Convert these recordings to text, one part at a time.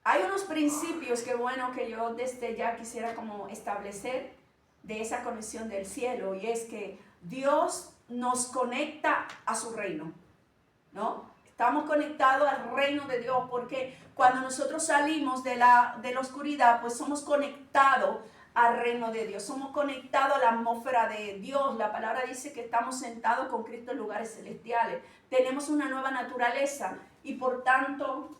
Hay unos principios que bueno que yo desde ya quisiera como establecer de esa conexión del cielo, y es que Dios nos conecta a su reino, ¿no? Estamos conectados al reino de Dios porque cuando nosotros salimos de la oscuridad, pues somos conectados al reino de Dios, somos conectados a la atmósfera de Dios. La palabra dice que estamos sentados con Cristo en lugares celestiales, tenemos una nueva naturaleza y por tanto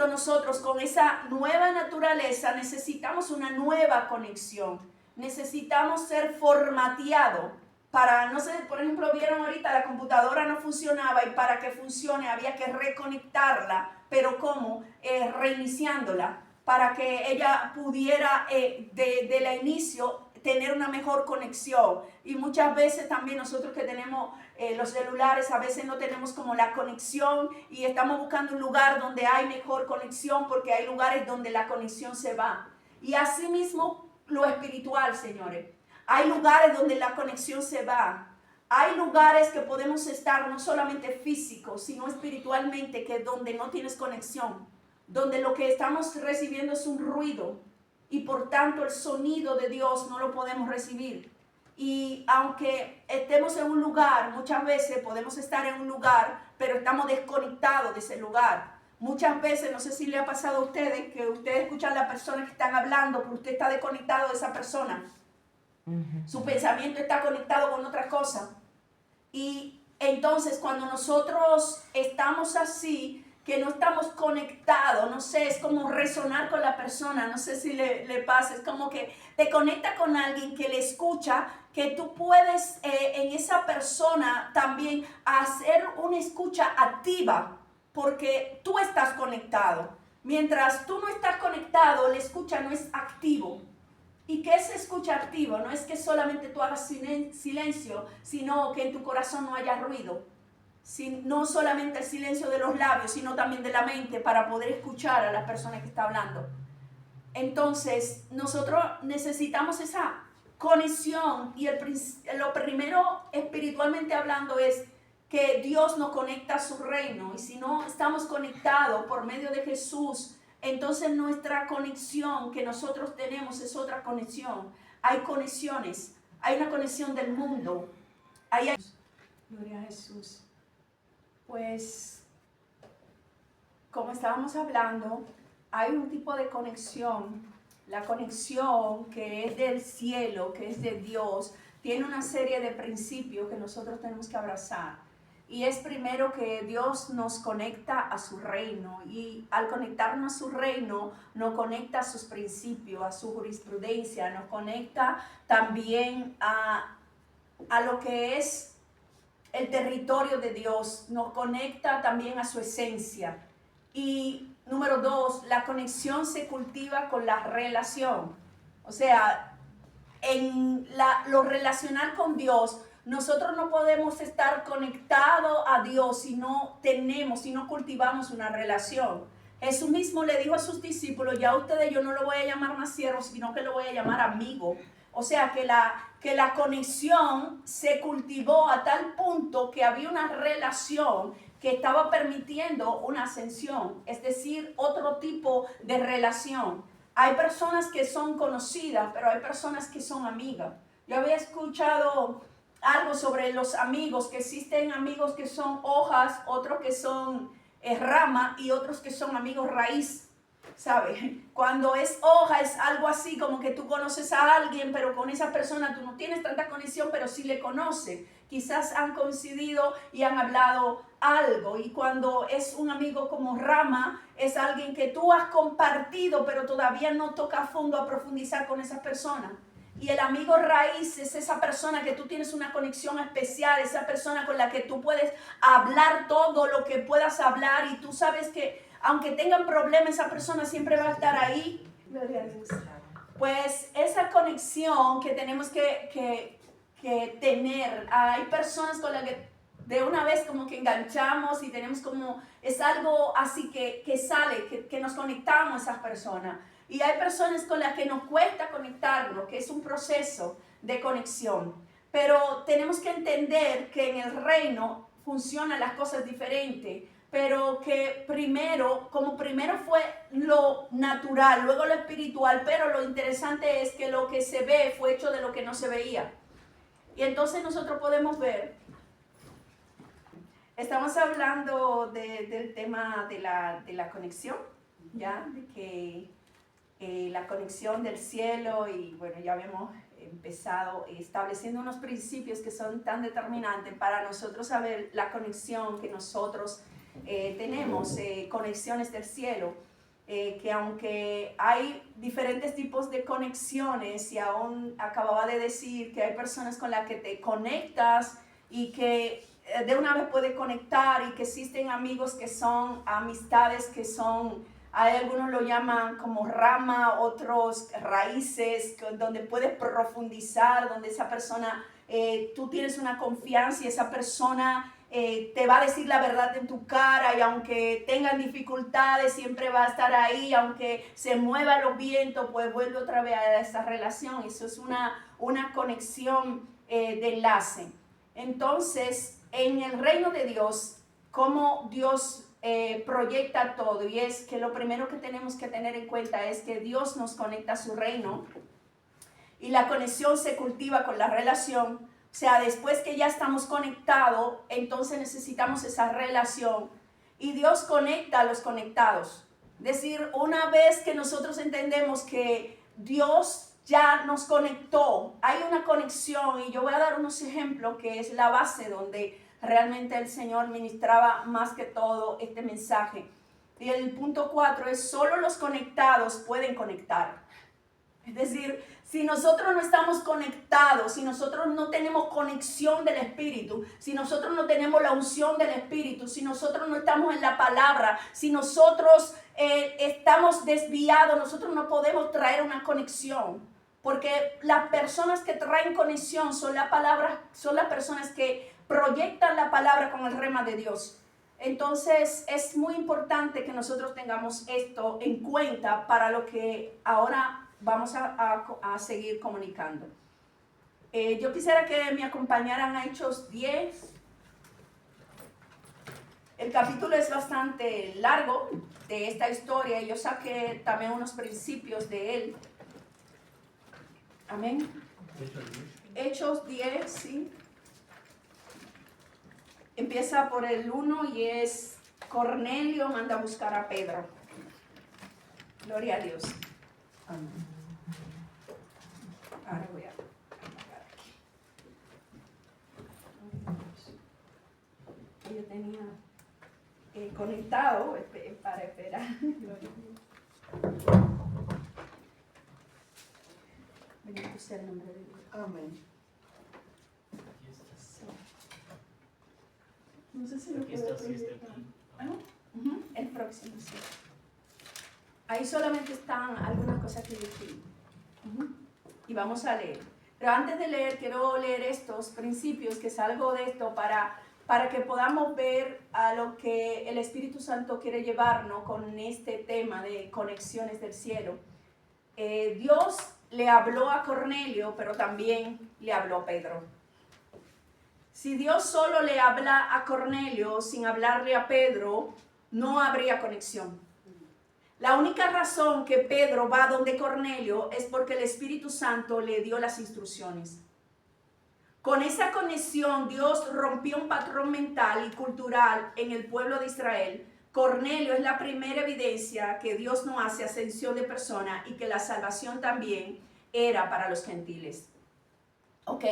nosotros con esa nueva naturaleza necesitamos una nueva conexión, necesitamos ser formateados. Para, no sé, por ejemplo, vieron ahorita la computadora no funcionaba y para que funcione había que reconectarla, pero ¿cómo? Reiniciándola para que ella pudiera de la inicio tener una mejor conexión. Y muchas veces también nosotros que tenemos los celulares, a veces no tenemos como la conexión y estamos buscando un lugar donde hay mejor conexión porque hay lugares donde la conexión se va. Y así mismo lo espiritual, señores. Hay lugares donde la conexión se va. Hay lugares que podemos estar no solamente físico, sino espiritualmente, que donde no tienes conexión, donde lo que estamos recibiendo es un ruido y por tanto el sonido de Dios no lo podemos recibir. Y aunque estemos en un lugar, muchas veces podemos estar en un lugar, pero estamos desconectados de ese lugar. Muchas veces, no sé si le ha pasado a ustedes, que ustedes escuchan a las personas que están hablando, pero usted está desconectado de esa persona. Su pensamiento está conectado con otra cosa. Y entonces cuando nosotros estamos así, que no estamos conectados, no sé, es como resonar con la persona, no sé si le pasa, es como que te conecta con alguien que le escucha, que tú puedes en esa persona también hacer una escucha activa, porque tú estás conectado. Mientras tú no estás conectado, la escucha no es activo. ¿Y qué es escucha activo? No es que solamente tú hagas silencio, sino que en tu corazón no haya ruido. No solamente el silencio de los labios, sino también de la mente para poder escuchar a la persona que está hablando. Entonces, nosotros necesitamos esa conexión y lo primero espiritualmente hablando es que Dios nos conecta a su reino, y si no estamos conectados por medio de Jesús, entonces nuestra conexión que nosotros tenemos es otra conexión. Hay conexiones, hay una conexión del mundo. Gloria a Jesús. Pues, como estábamos hablando, hay un tipo de conexión, la conexión que es del cielo, que es de Dios, tiene una serie de principios que nosotros tenemos que abrazar. Y es primero que Dios nos conecta a su reino, y al conectarnos a su reino nos conecta a sus principios, a su jurisprudencia, nos conecta también a lo que es el territorio de Dios, nos conecta también a su esencia. Y número 2, la conexión se cultiva con la relación. O sea, en lo relacional con Dios, nosotros no podemos estar conectados a Dios si no cultivamos una relación. Jesús mismo le dijo a sus discípulos: ya ustedes yo no lo voy a llamar más siervos, sino que lo voy a llamar amigo. O sea que la conexión se cultivó a tal punto que había una relación que estaba permitiendo una ascensión, es decir, otro tipo de relación. Hay personas que son conocidas, pero hay personas que son amigas. Yo había escuchado algo sobre los amigos, que existen amigos que son hojas, otros que son rama y otros que son amigos raíz. ¿Sabe? Cuando es hoja es algo así como que tú conoces a alguien, pero con esa persona tú no tienes tanta conexión, pero sí le conoces. Quizás han coincidido y han hablado algo. Y cuando es un amigo como rama, es alguien que tú has compartido, pero todavía no toca a fondo a profundizar con esa persona. Y el amigo raíz es esa persona que tú tienes una conexión especial, esa persona con la que tú puedes hablar todo lo que puedas hablar, y tú sabes que aunque tengan problemas, esa persona siempre va a estar ahí. Pues esa conexión que tenemos que tener, hay personas con las que de una vez como que enganchamos y tenemos como, es algo así que sale, que nos conectamos a esas personas. Y hay personas con las que nos cuesta conectarnos, que es un proceso de conexión. Pero tenemos que entender que en el reino funcionan las cosas diferentes. pero que primero fue lo natural, luego lo espiritual, pero lo interesante es que lo que se ve fue hecho de lo que no se veía. Y entonces nosotros podemos ver, estamos hablando del tema de la conexión, ¿ya? De que la conexión del cielo, y bueno, ya hemos empezado estableciendo unos principios que son tan determinantes para nosotros saber la conexión que nosotros tenemos, conexiones del cielo, que aunque hay diferentes tipos de conexiones, y aún acababa de decir que hay personas con las que te conectas y que de una vez puedes conectar, y que existen amigos que son amistades que son, hay algunos lo llaman como rama, otros raíces, donde puedes profundizar, donde esa persona, tú tienes una confianza y esa persona te va a decir la verdad en tu cara, y aunque tengan dificultades siempre va a estar ahí, aunque se muevan los vientos, pues vuelve otra vez a esa relación. Eso es una conexión de enlace. Entonces, en el reino de Dios, cómo Dios proyecta todo, y es que lo primero que tenemos que tener en cuenta es que Dios nos conecta a su reino, y la conexión se cultiva con la relación. O sea, después que ya estamos conectados, entonces necesitamos esa relación, y Dios conecta a los conectados. Es decir, una vez que nosotros entendemos que Dios ya nos conectó, hay una conexión, y yo voy a dar unos ejemplos que es la base donde realmente el Señor ministraba más que todo este mensaje. Y el punto 4 es: solo los conectados pueden conectar. Es decir, si nosotros no estamos conectados, si nosotros no tenemos conexión del Espíritu, si nosotros no tenemos la unción del Espíritu, si nosotros no estamos en la palabra, si nosotros estamos desviados, nosotros no podemos traer una conexión. Porque las personas que traen conexión son las personas que proyectan la palabra con el rema de Dios. Entonces es muy importante que nosotros tengamos esto en cuenta para lo que ahora vamos a seguir comunicando. Yo quisiera que me acompañaran a Hechos 10. El capítulo es bastante largo de esta historia, y yo saqué también unos principios de él. Amén. Hechos 10, sí. Empieza por el 1 y es: Cornelio manda a buscar a Pedro. Gloria a Dios. Amén. Ahora voy a apagar aquí. Yo tenía conectado para esperar. Bendito sea el nombre de Dios. Amén. No sé si lo puedo proyectar. El próximo, sí. Ahí solamente están algunas cosas que decir. Y vamos a leer. Pero antes de leer, quiero leer estos principios, que es algo de esto para que podamos ver a lo que el Espíritu Santo quiere llevarnos con este tema de conexiones del cielo. Dios le habló a Cornelio, pero también le habló a Pedro. Si Dios solo le habla a Cornelio sin hablarle a Pedro, no habría conexión. La única razón que Pedro va donde Cornelio es porque el Espíritu Santo le dio las instrucciones. Con esa conexión, Dios rompió un patrón mental y cultural en el pueblo de Israel. Cornelio es la primera evidencia que Dios no hace acepción de persona, y que la salvación también era para los gentiles. Ok,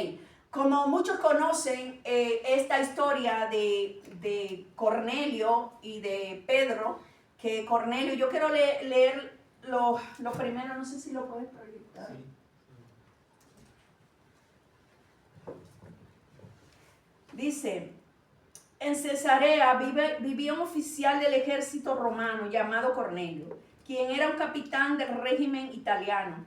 como muchos conocen esta historia de Cornelio y de Pedro, que Cornelio, yo quiero leer lo primero, no sé si lo puedes proyectar. Sí. Dice: en Cesarea vivía un oficial del ejército romano llamado Cornelio, quien era un capitán del régimen italiano.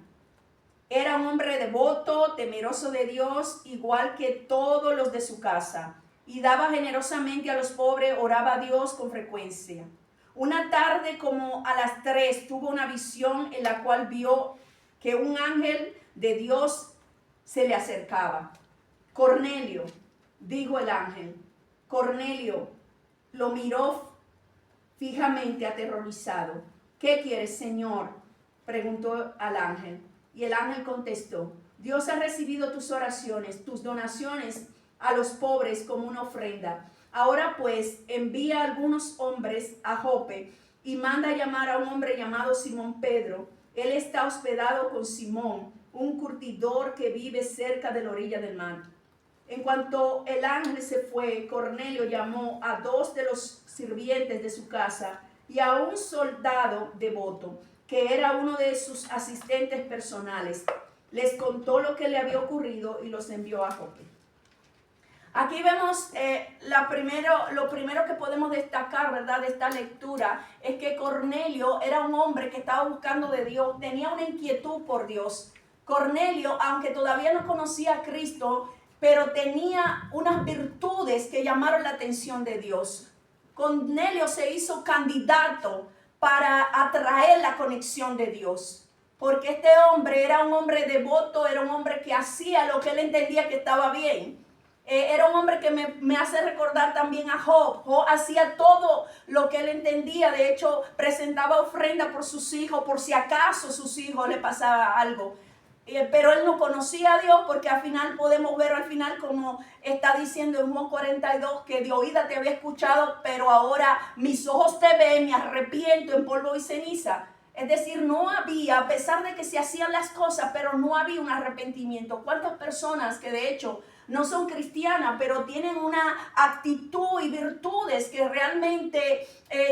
Era un hombre devoto, temeroso de Dios, igual que todos los de su casa, y daba generosamente a los pobres, oraba a Dios con frecuencia. Una tarde, como a las 3, tuvo una visión en la cual vio que un ángel de Dios se le acercaba. Cornelio, dijo el ángel. Cornelio lo miró fijamente aterrorizado. ¿Qué quieres, Señor?, preguntó al ángel. Y el ángel contestó: Dios ha recibido tus oraciones, tus donaciones a los pobres como una ofrenda. Ahora pues envía a algunos hombres a Jope y manda a llamar a un hombre llamado Simón Pedro. Él está hospedado con Simón, un curtidor que vive cerca de la orilla del mar. En cuanto el ángel se fue, Cornelio llamó a 2 de los sirvientes de su casa y a un soldado devoto, que era uno de sus asistentes personales. Les contó lo que le había ocurrido y los envió a Jope. Aquí vemos lo primero que podemos destacar, ¿verdad?, de esta lectura, es que Cornelio era un hombre que estaba buscando de Dios, tenía una inquietud por Dios. Cornelio, aunque todavía no conocía a Cristo, pero tenía unas virtudes que llamaron la atención de Dios. Cornelio se hizo candidato para atraer la conexión de Dios, porque este hombre era un hombre devoto, era un hombre que hacía lo que él entendía que estaba bien. Era un hombre que me hace recordar también a Job. Job hacía todo lo que él entendía. De hecho, presentaba ofrenda por sus hijos, por si acaso a sus hijos le pasaba algo. Pero él no conocía a Dios, porque al final podemos ver como está diciendo en Juan 42, que de oída te había escuchado, pero ahora mis ojos te ven, me arrepiento en polvo y ceniza. Es decir, no había, a pesar de que se hacían las cosas, pero no había un arrepentimiento. ¿Cuántas personas que de hecho no son cristianas, pero tienen una actitud y virtudes que realmente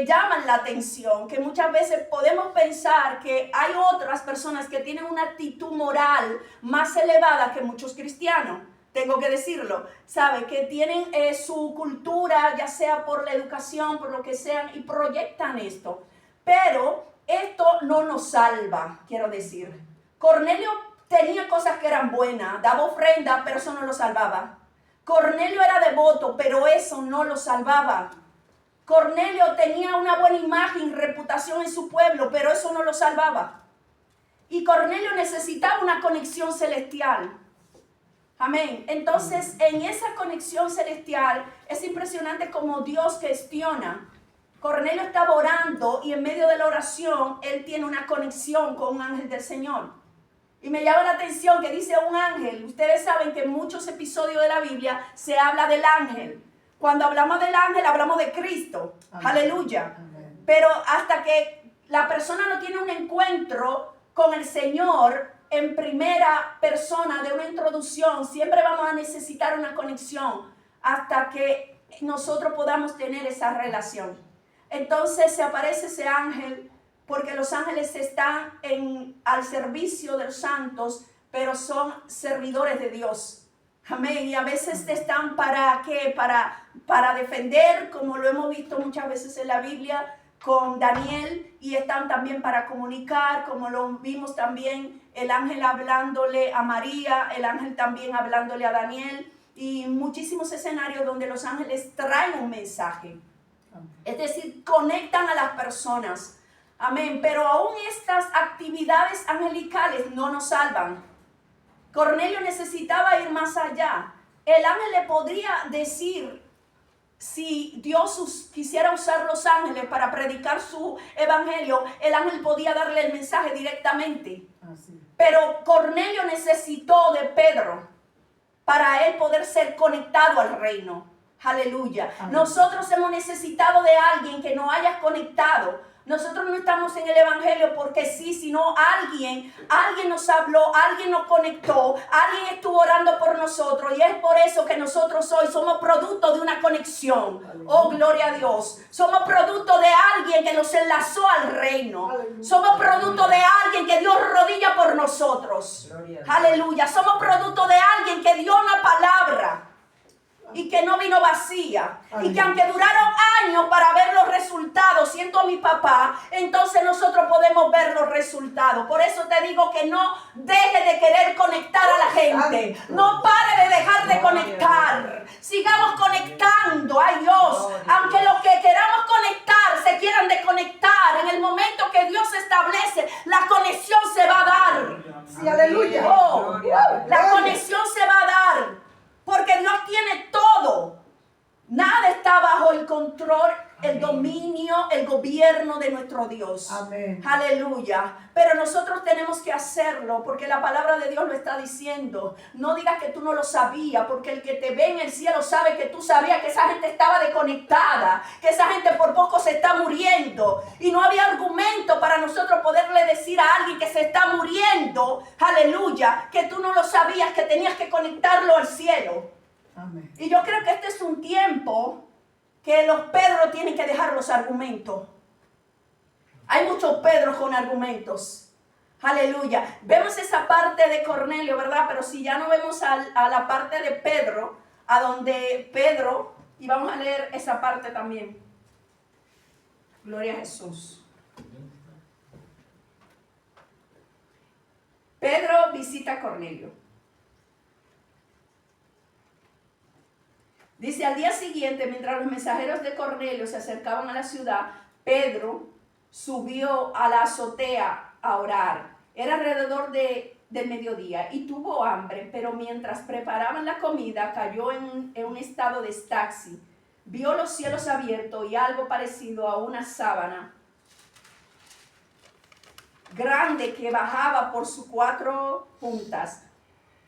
llaman la atención? Que muchas veces podemos pensar que hay otras personas que tienen una actitud moral más elevada que muchos cristianos. Tengo que decirlo, ¿sabe? Que tienen su cultura, ya sea por la educación, por lo que sean, y proyectan esto. Pero esto no nos salva, quiero decir. Cornelio tenía cosas que eran buenas, daba ofrenda, pero eso no lo salvaba. Cornelio era devoto, pero eso no lo salvaba. Cornelio tenía una buena imagen y reputación en su pueblo, pero eso no lo salvaba. Y Cornelio necesitaba una conexión celestial. Amén. Entonces, en esa conexión celestial es impresionante cómo Dios gestiona. Cornelio estaba orando y en medio de la oración él tiene una conexión con un ángel del Señor. Y me llama la atención que dice un ángel. Ustedes saben que en muchos episodios de la Biblia se habla del ángel. Cuando hablamos del ángel hablamos de Cristo. Amén. Aleluya. Amén. Pero hasta que la persona no tiene un encuentro con el Señor en primera persona de una introducción, siempre vamos a necesitar una conexión hasta que nosotros podamos tener esa relación. Entonces se aparece ese ángel, porque los ángeles están al servicio de los santos, pero son servidores de Dios. Amén. Y a veces están ¿para qué? Para defender, como lo hemos visto muchas veces en la Biblia con Daniel, y están también para comunicar, como lo vimos también el ángel hablándole a María, el ángel también hablándole a Daniel, y muchísimos escenarios donde los ángeles traen un mensaje. Es decir, conectan a las personas. Amén. Pero aún estas actividades angelicales no nos salvan. Cornelio necesitaba ir más allá. El ángel le podría decir, si Dios quisiera usar los ángeles para predicar su evangelio, el ángel podía darle el mensaje directamente. Pero Cornelio necesitó de Pedro para él poder ser conectado al reino. Aleluya. Amén. Nosotros hemos necesitado de alguien que nos haya conectado. Nosotros no estamos en el evangelio porque sí, sino alguien nos habló, alguien nos conectó, alguien estuvo orando por nosotros, y es por eso que nosotros hoy somos producto de una conexión. Aleluya. Oh, gloria a Dios. Somos producto de alguien que nos enlazó al reino. Aleluya. Somos producto de alguien que dio rodilla por nosotros. Aleluya. Somos producto de alguien que dio una palabra y que no vino vacía. Ay, y que aunque duraron años para ver los resultados, siendo mi papá, entonces nosotros podemos ver los resultados. Por eso te digo que no deje de querer conectar a la gente. No pare de dejar de conectar. Sigamos conectando. Ay, Dios, aunque los que queramos conectar se quieran desconectar, en el momento que Dios establece, la conexión se va a dar. Sí, aleluya. Oh, la conexión se va a dar. Porque Dios tiene todo. Nada está bajo el control el dominio, el gobierno de nuestro Dios. Amén. Aleluya. Pero nosotros tenemos que hacerlo porque la palabra de Dios lo está diciendo. No digas que tú no lo sabías, porque el que te ve en el cielo sabe que tú sabías que esa gente estaba desconectada, que esa gente por poco se está muriendo. Y no había argumento para nosotros poderle decir a alguien que se está muriendo, aleluya, que tú no lo sabías, que tenías que conectarlo al cielo. Amén. Y yo creo que este es un tiempo que los Pedros tienen que dejar los argumentos. Hay muchos Pedros con argumentos. Aleluya. Vemos esa parte de Cornelio, ¿verdad? Pero si ya no vemos a la parte de Pedro, a donde Pedro, y vamos a leer esa parte también. Gloria a Jesús. Pedro visita a Cornelio. Dice, al día siguiente, mientras los mensajeros de Cornelio se acercaban a la ciudad, Pedro subió a la azotea a orar. Era alrededor del mediodía y tuvo hambre, pero mientras preparaban la comida cayó en un estado de estaxi. Vio los cielos abiertos y algo parecido a una sábana grande que bajaba por sus 4 puntas.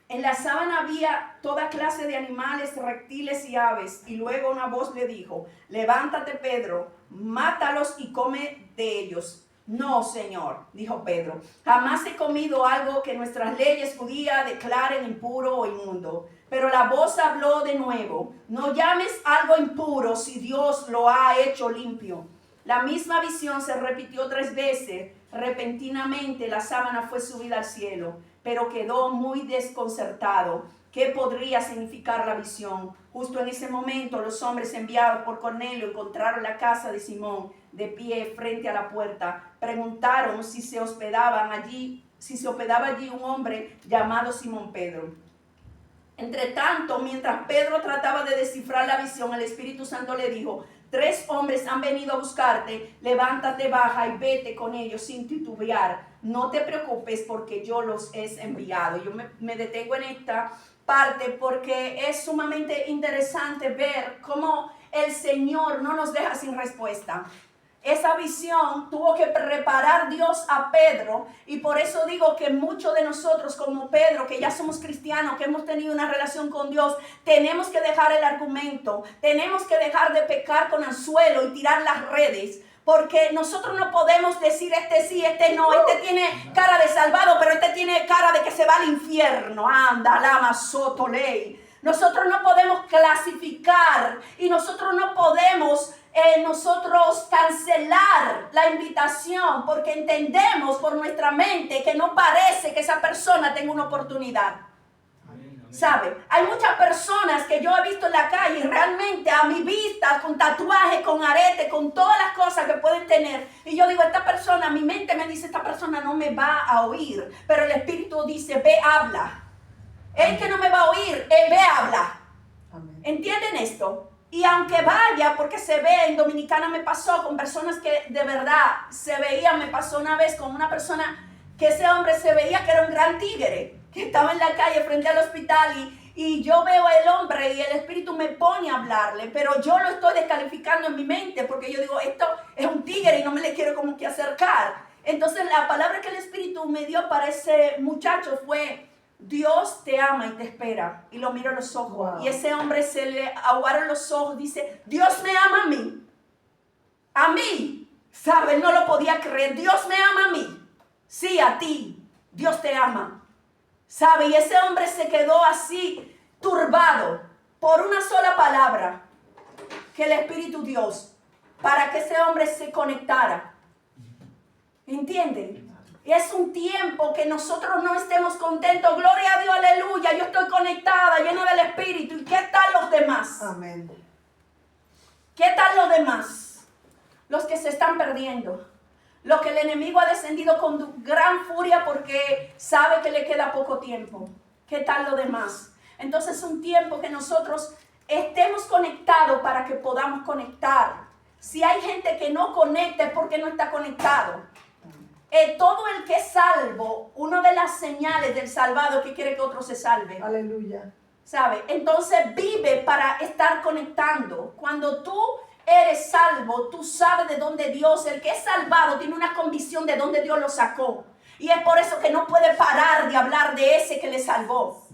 En la sábana había toda clase de animales, reptiles y aves. Y luego una voz le dijo, levántate, Pedro, mátalos y come de ellos. No, Señor, dijo Pedro, jamás he comido algo que nuestras leyes judías declaren impuro o inmundo. Pero la voz habló de nuevo, no llames algo impuro si Dios lo ha hecho limpio. La misma visión se repitió 3 veces. Repentinamente la sábana fue subida al cielo, pero quedó muy desconcertado. ¿Qué podría significar la visión? Justo en ese momento los hombres enviados por Cornelio encontraron la casa de Simón de pie frente a la puerta. Preguntaron si se hospedaba allí un hombre llamado Simón Pedro. Entre tanto, mientras Pedro trataba de descifrar la visión, el Espíritu Santo le dijo, 3 hombres han venido a buscarte, levántate, baja y vete con ellos sin titubear. No te preocupes porque yo los he enviado. Yo me detengo en esta parte porque es sumamente interesante ver cómo el Señor no nos deja sin respuesta. Esa visión tuvo que preparar Dios a Pedro, y por eso digo que muchos de nosotros como Pedro, que ya somos cristianos, que hemos tenido una relación con Dios, tenemos que dejar el argumento, tenemos que dejar de pecar con anzuelo y tirar las redes, porque nosotros no podemos decir este sí, este no, este tiene cara de salvado, pero este tiene cara de que se va al infierno. Anda, lama, soto, ley. Nosotros no podemos clasificar y nosotros no podemos nosotros cancelar la invitación porque entendemos por nuestra mente que no parece que esa persona tenga una oportunidad. ¿Sabe? Hay muchas personas que yo he visto en la calle realmente a mi vista con tatuajes, con aretes, con todas las cosas que pueden tener. Y yo digo, esta persona, mi mente me dice, esta persona no me va a oír. Pero el Espíritu dice, ve, habla. Él que no me va a oír, él ve, habla. Amén. ¿Entienden esto? Y aunque vaya, porque se ve, en Dominicana me pasó con personas que de verdad se veían, me pasó una vez con una persona que ese hombre se veía que era un gran tigre, que estaba en la calle frente al hospital y yo veo al hombre y el Espíritu me pone a hablarle, pero yo lo estoy descalificando en mi mente porque yo digo, esto es un tigre y no me le quiero como que acercar. Entonces la palabra que el Espíritu me dio para ese muchacho fue, Dios te ama y te espera. Y lo miro a los ojos. Wow. Y ese hombre se le aguaron los ojos. Dice, Dios me ama a mí. A mí. ¿Sabe? No lo podía creer. Dios me ama a mí. Sí, a ti. Dios te ama. ¿Sabe? Y ese hombre se quedó así, turbado, por una sola palabra que el Espíritu Dios, para que ese hombre se conectara. ¿Entienden? Es un tiempo que nosotros no estemos contentos. Gloria a Dios, aleluya. Yo estoy conectada, llena del Espíritu. ¿Y qué tal los demás? Amén. ¿Qué tal los demás? Los que se están perdiendo. Los que el enemigo ha descendido con gran furia porque sabe que le queda poco tiempo. ¿Qué tal los demás? Entonces es un tiempo que nosotros estemos conectados para que podamos conectar. Si hay gente que no conecta es porque no está conectado. Todo el que es salvo, una de las señales del salvado es que quiere que otro se salve. Aleluya. ¿Sabe? Entonces vive para estar conectando. Cuando tú eres salvo, tú sabes de dónde Dios, el que es salvado, tiene una convicción de dónde Dios lo sacó. Y es por eso que no puede parar de hablar de ese que le salvó.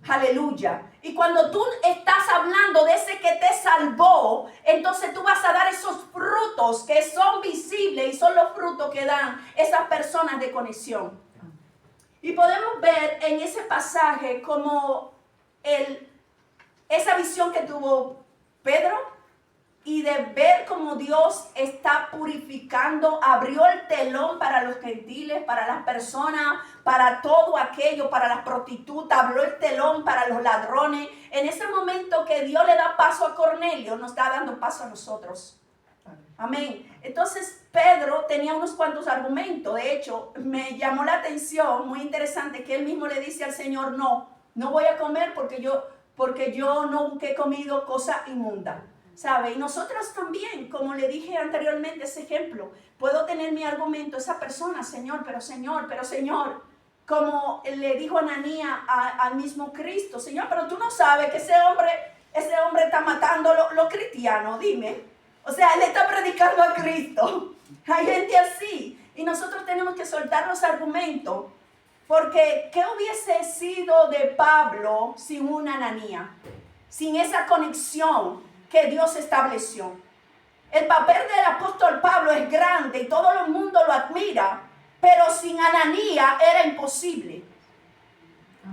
Aleluya. Y cuando tú estás hablando de ese que te salvó, entonces tú vas a dar esos frutos que son visibles y son los frutos que dan esas personas de conexión. Y podemos ver en ese pasaje como esa visión que tuvo Pedro, y de ver cómo Dios está purificando, abrió el telón para los gentiles, para las personas, para todo aquello, para las prostitutas, abrió el telón para los ladrones. En ese momento que Dios le da paso a Cornelio, nos está dando paso a nosotros. Amén. Entonces Pedro tenía unos cuantos argumentos. De hecho, me llamó la atención, muy interesante, que él mismo le dice al Señor, no voy a comer porque yo nunca he comido cosa inmunda. ¿Sabe? Y nosotros también, como le dije anteriormente, ese ejemplo, puedo tener mi argumento, esa persona, Señor, como le dijo Ananías al mismo Cristo, Señor, pero tú no sabes que ese hombre está matando los cristianos, dime. O sea, él está predicando a Cristo. Hay gente así. Y nosotros tenemos que soltar los argumentos, porque ¿qué hubiese sido de Pablo sin una Ananías? Sin esa conexión que Dios estableció. El papel del apóstol Pablo es grande y todo el mundo lo admira, pero sin Ananías era imposible.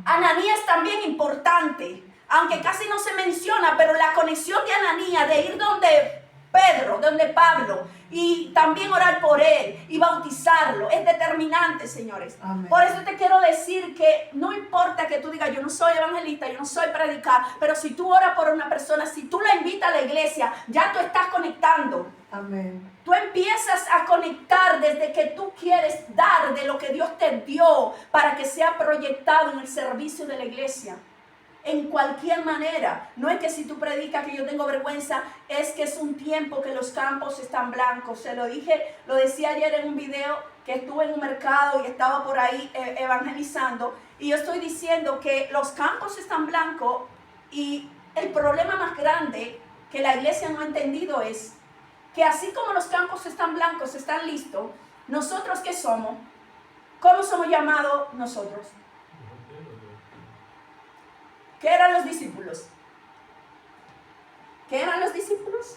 Ananías es también importante, aunque casi no se menciona, pero la conexión de Ananías de ir donde Pedro, donde Pablo, y también orar por él y bautizarlo, es determinante, señores. Amén. Por eso te quiero decir que no importa que tú digas, yo no soy evangelista, yo no soy predicar, pero si tú oras por una persona, si tú la invitas a la iglesia, ya tú estás conectando. Amén. Tú empiezas a conectar desde que tú quieres dar de lo que Dios te dio para que sea proyectado en el servicio de la iglesia. En cualquier manera, no es que si tú predicas que yo tengo vergüenza, es que es un tiempo que los campos están blancos. Se lo dije, lo decía ayer en un video que estuve en un mercado y estaba por ahí evangelizando, y yo estoy diciendo que los campos están blancos, y el problema más grande que la iglesia no ha entendido es que así como los campos están blancos, están listos, nosotros ¿qué somos? ¿Cómo somos llamados nosotros? ¿Qué eran los discípulos? ¿Qué eran los discípulos?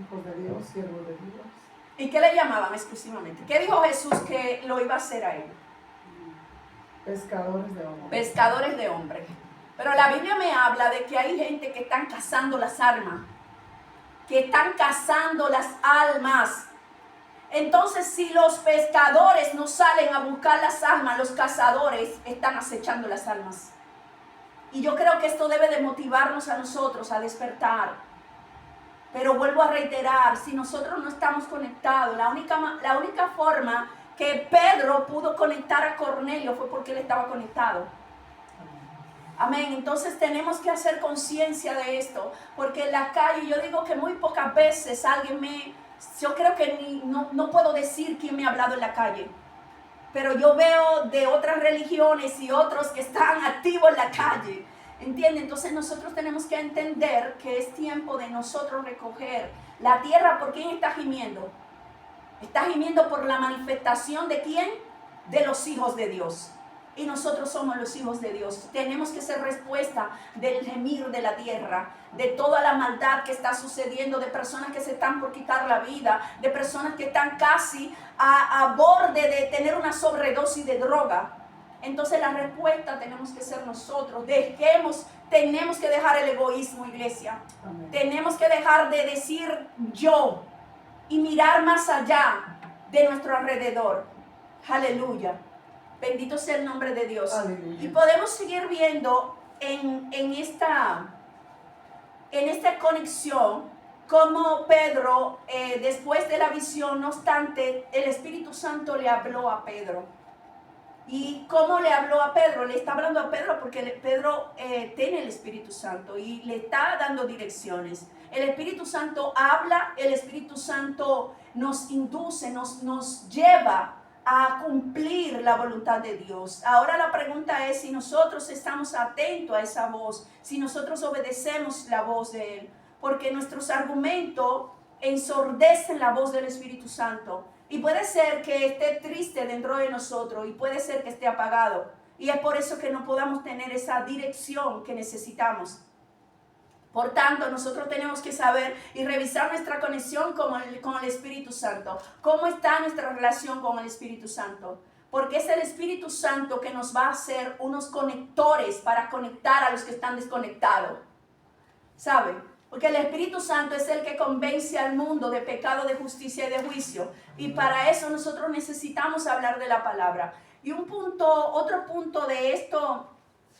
Hijos de Dios, siervos de Dios. ¿Y qué le llamaban exclusivamente? ¿Qué dijo Jesús que lo iba a hacer a él? Pescadores de hombres. Pescadores de hombres. Pero la Biblia me habla de que hay gente que están cazando las almas. Que están cazando las almas. Entonces, si los pescadores no salen a buscar las almas, los cazadores están acechando las almas. Y yo creo que esto debe de motivarnos a nosotros a despertar. Pero vuelvo a reiterar, si nosotros no estamos conectados, la única forma que Pedro pudo conectar a Cornelio fue porque él estaba conectado. Amén. Entonces tenemos que hacer conciencia de esto, porque en la calle yo digo que muy pocas veces yo creo que no puedo decir quién me ha hablado en la calle. Pero yo veo de otras religiones y otros que están activos en la calle, ¿entienden? Entonces nosotros tenemos que entender que es tiempo de nosotros recoger la tierra. ¿Por quién está gimiendo? Está gimiendo por la manifestación ¿de quién? De los hijos de Dios. Y nosotros somos los hijos de Dios. Tenemos que ser respuesta del gemir de la tierra, de toda la maldad que está sucediendo, de personas que se están por quitar la vida, de personas que están casi a borde de tener una sobredosis de droga. Entonces la respuesta tenemos que ser nosotros. Tenemos que dejar el egoísmo, iglesia. Amén. Tenemos que dejar de decir yo y mirar más allá de nuestro alrededor. Aleluya. Bendito sea el nombre de Dios. Aleluya. Y podemos seguir viendo en esta conexión cómo Pedro, después de la visión, no obstante, el Espíritu Santo le habló a Pedro. ¿Y cómo le habló a Pedro? Le está hablando a Pedro porque Pedro tiene el Espíritu Santo y le está dando direcciones. El Espíritu Santo habla, el Espíritu Santo nos induce, nos lleva a cumplir la voluntad de Dios. Ahora la pregunta es si nosotros estamos atentos a esa voz, si nosotros obedecemos la voz de Él, porque nuestros argumentos ensordecen la voz del Espíritu Santo. Y puede ser que esté triste dentro de nosotros y puede ser que esté apagado. Y es por eso que no podamos tener esa dirección que necesitamos. Por tanto, nosotros tenemos que saber y revisar nuestra conexión con el Espíritu Santo. ¿Cómo está nuestra relación con el Espíritu Santo? Porque es el Espíritu Santo que nos va a hacer unos conectores para conectar a los que están desconectados. ¿Saben? Porque el Espíritu Santo es el que convence al mundo de pecado, de justicia y de juicio. Y para eso nosotros necesitamos hablar de la palabra. Y otro punto de esto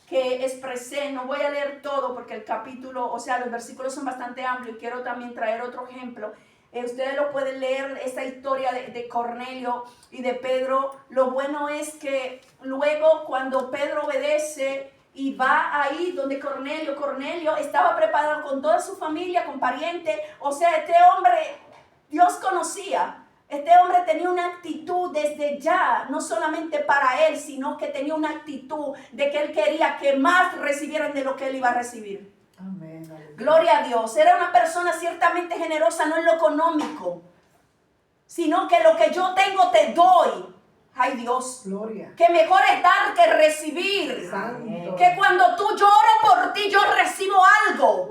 que expresé, no voy a leer todo porque el capítulo, o sea, los versículos son bastante amplios y quiero también traer otro ejemplo. Ustedes lo pueden leer, esta historia de Cornelio y de Pedro. Lo bueno es que luego cuando Pedro obedece y va ahí donde Cornelio estaba preparado con toda su familia, con parientes. O sea, este hombre, Dios conocía. Este hombre tenía una actitud desde ya, no solamente para él, sino que tenía una actitud de que él quería que más recibieran de lo que él iba a recibir. Amén. Gloria a Dios. Era una persona ciertamente generosa, no en lo económico, sino que lo que yo tengo te doy. Ay Dios, Gloria. que mejor es dar que recibir. Santo. Que cuando tú lloras por ti, yo recibo algo.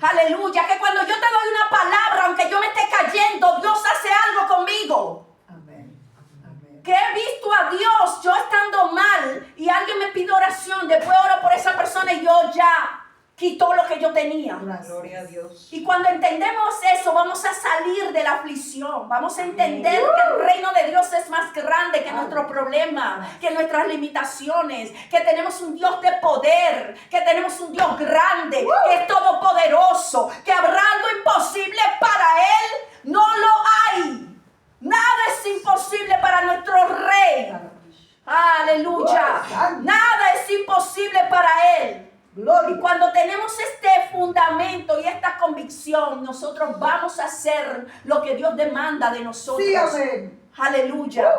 Aleluya, que cuando yo te doy una palabra, aunque yo me esté cayendo, Dios hace algo conmigo. Amén. Amén. Que he visto a Dios, yo estando mal, y alguien me pide oración, después oro por esa persona y yo ya quitó lo que yo tenía. Gracias. Gloria a Dios. Y cuando entendemos eso, vamos a salir de la aflicción. Vamos a entender que el reino de Dios es más grande que nuestro problema, que nuestras limitaciones, que tenemos un Dios de poder, que tenemos un Dios grande, que es todopoderoso, que habrá algo imposible para Él. No lo hay. Nada es imposible para nuestro Rey. Aleluya. Nada es imposible para Él. Y Gloria. cuando tenemos este fundamento y esta convicción, nosotros vamos a hacer lo que Dios demanda de nosotros. Sí, amén. Aleluya.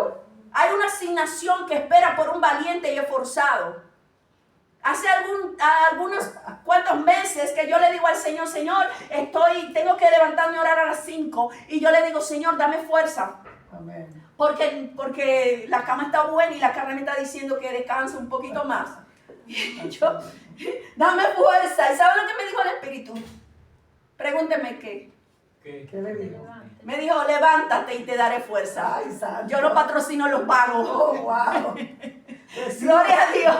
Hay una asignación que espera por un valiente y esforzado. Hace algunos cuantos meses que yo le digo al Señor, Señor, tengo que levantarme a orar a las 5. Y yo le digo, Señor, dame fuerza. Amén. Porque la cama está buena y la carne me está diciendo que descanse un poquito más. Y yo, dame fuerza. ¿Y saben lo que me dijo el Espíritu? Pregúnteme qué. ¿Qué le dijo? Me dijo, levántate y te daré fuerza. Ay, santo. Yo no patrocino los pagos. Oh, wow. Gloria a Dios.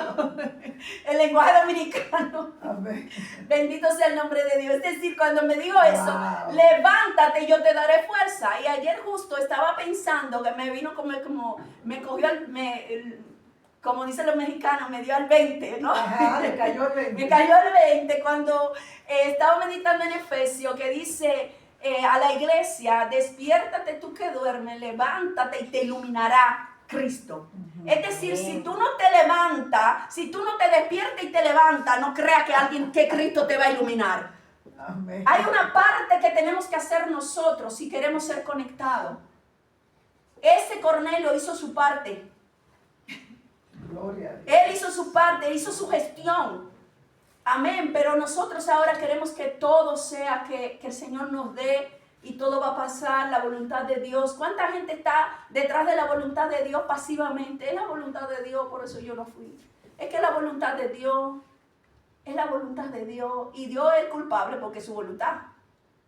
El lenguaje dominicano. Amén. Bendito sea el nombre de Dios. Es decir, cuando me dijo eso, Wow. levántate y yo te daré fuerza. Y ayer justo estaba pensando que me vino como me cogió como dicen los mexicanos, me dio al 20, ¿no? Ajá, le cayó el 20. Me cayó el 20 cuando estaba meditando en Efesios, que dice a la iglesia, despiértate tú que duermes, levántate y te iluminará Cristo. Es decir, si tú no te levantas, si tú no te despiertas y te levantas, no creas que Cristo te va a iluminar. Amén. Hay una parte que tenemos que hacer nosotros si queremos ser conectados. Ese Cornelio hizo su parte. Gloria a Dios. Él hizo su parte, hizo su gestión. Amén. Pero nosotros ahora queremos que todo sea que el Señor nos dé y todo va a pasar, la voluntad de Dios. ¿Cuánta gente está detrás de la voluntad de Dios pasivamente? Es la voluntad de Dios, por eso yo no fui. Es que la voluntad de Dios es la voluntad de Dios y Dios es culpable porque es su voluntad.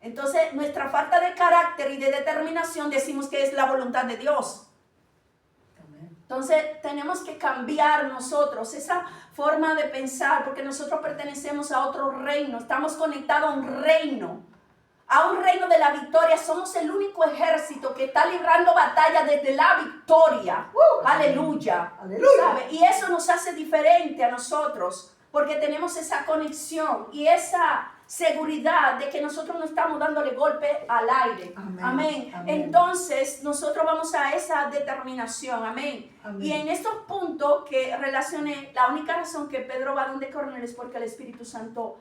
Entonces, nuestra falta de carácter y de determinación decimos que es la voluntad de Dios. Entonces tenemos que cambiar nosotros esa forma de pensar porque nosotros pertenecemos a otro reino, estamos conectados a un reino de la victoria. Somos el único ejército que está librando batalla desde la victoria. Aleluya. Aleluya. ¿Sabe? Y eso nos hace diferente a nosotros porque tenemos esa conexión y esa seguridad de que nosotros no estamos dándole golpe al aire. Amén. Amén. Amén. Entonces nosotros vamos a esa determinación. Amén. Amén. Y en estos puntos que relacioné, la única razón que Pedro va donde Cornelio es porque el Espíritu Santo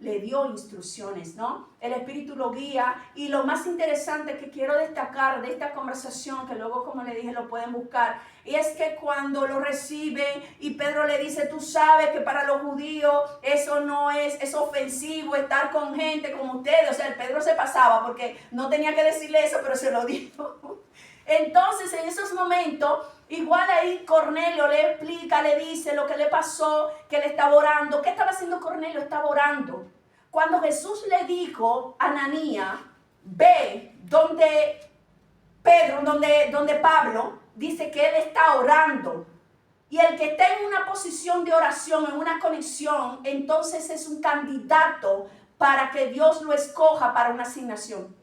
le dio instrucciones, ¿no? El Espíritu lo guía. Y lo más interesante que quiero destacar de esta conversación, que luego, como le dije, lo pueden buscar, y es que cuando lo reciben y Pedro le dice, tú sabes que para los judíos eso no es ofensivo estar con gente como ustedes. O sea, el Pedro se pasaba porque no tenía que decirle eso, pero se lo dijo. Entonces, en esos momentos, igual ahí Cornelio le explica, le dice lo que le pasó, que él estaba orando. ¿Qué estaba haciendo Cornelio? Estaba orando. Cuando Jesús le dijo a Ananías, ve donde Pedro, donde Pablo, dice que él está orando. Y el que está en una posición de oración, en una conexión, entonces es un candidato para que Dios lo escoja para una asignación.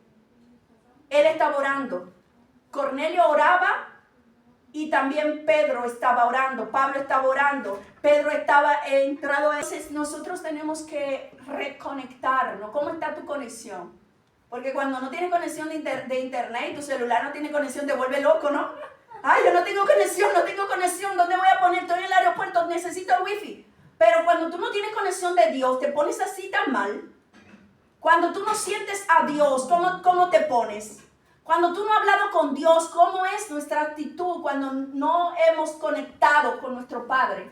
Él estaba orando. Cornelio oraba y también Pedro estaba orando, Pablo estaba orando, Pedro estaba entrado. Entonces nosotros tenemos que reconectarnos. ¿Cómo está tu conexión? Porque cuando no tienes conexión de internet y tu celular no tiene conexión, te vuelve loco, ¿no? Ay, yo no tengo conexión, ¿dónde voy a poner? Estoy en el aeropuerto, necesito el wifi. Pero cuando tú no tienes conexión de Dios, te pones así tan mal. Cuando tú no sientes a Dios, ¿cómo te pones? Cuando tú no has hablado con Dios, ¿cómo es nuestra actitud cuando no hemos conectado con nuestro Padre?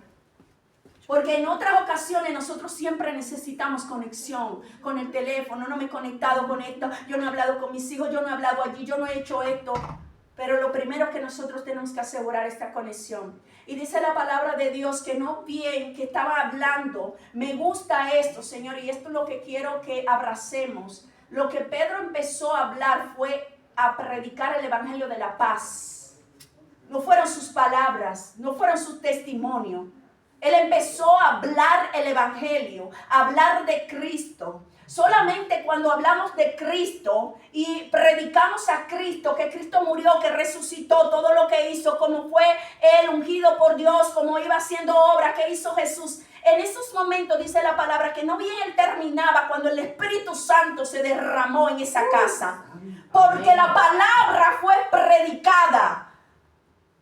Porque en otras ocasiones nosotros siempre necesitamos conexión con el teléfono. No me he conectado con esto, yo no he hablado con mis hijos, yo no he hablado allí, yo no he hecho esto. Pero lo primero que nosotros tenemos que asegurar es esta conexión. Y dice la palabra de Dios que no bien, que estaba hablando. Me gusta esto, Señor, y esto es lo que quiero que abracemos. Lo que Pedro empezó a hablar fue a predicar el evangelio de la paz. No fueron sus palabras, no fueron sus testimonios. Él empezó a hablar el evangelio, a hablar de Cristo. Solamente cuando hablamos de Cristo y predicamos a Cristo, que Cristo murió, que resucitó, todo lo que hizo, cómo fue Él ungido por Dios, cómo iba haciendo obra, que hizo Jesús. En esos momentos dice la palabra que no bien Él terminaba cuando el Espíritu Santo se derramó en esa casa. Porque la palabra fue predicada.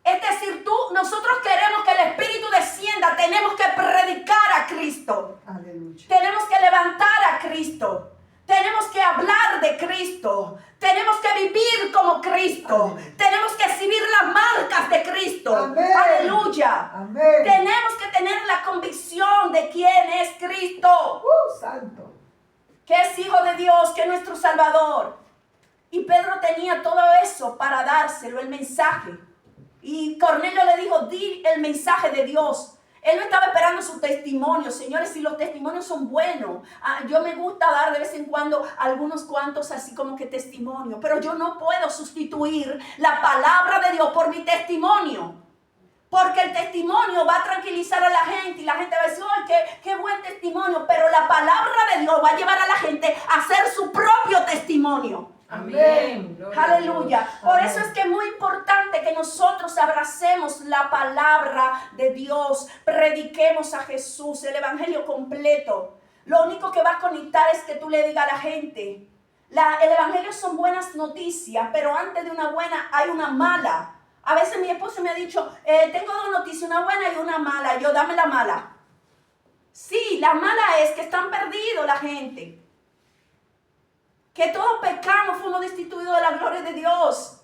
Es decir, nosotros queremos que el Espíritu descienda, tenemos que predicar a Cristo. Aleluya. Tenemos que levantar a Cristo. Tenemos que hablar de Cristo. Tenemos que vivir como Cristo. Amén. Tenemos que exhibir las marcas de Cristo. Amén. Aleluya. Amén. Tenemos que tener la convicción de quién es Cristo. Santo. Que es Hijo de Dios, que es nuestro Salvador. Y Pedro tenía todo eso para dárselo, el mensaje. Y Cornelio le dijo, di el mensaje de Dios. Él no estaba esperando su testimonio. Señores, si los testimonios son buenos. Yo me gusta dar de vez en cuando algunos cuantos así como que testimonio. Pero yo no puedo sustituir la palabra de Dios por mi testimonio. Porque el testimonio va a tranquilizar a la gente. Y la gente va a decir, ¡ay, qué buen testimonio! Pero la palabra de Dios va a llevar a la gente a hacer su propio testimonio. Amén. Aleluya. Por Amén. eso es que es muy importante que nosotros abracemos la palabra de Dios, prediquemos a Jesús, el evangelio completo. Lo único que va a conectar es que tú le digas a la gente, el evangelio son buenas noticias, pero antes de una buena hay una mala. A veces mi esposo me ha dicho, tengo dos noticias, una buena y una mala. Yo, dame la mala. Sí, la mala es que están perdidos la gente. Que todos pecamos, fuimos destituidos de la gloria de Dios.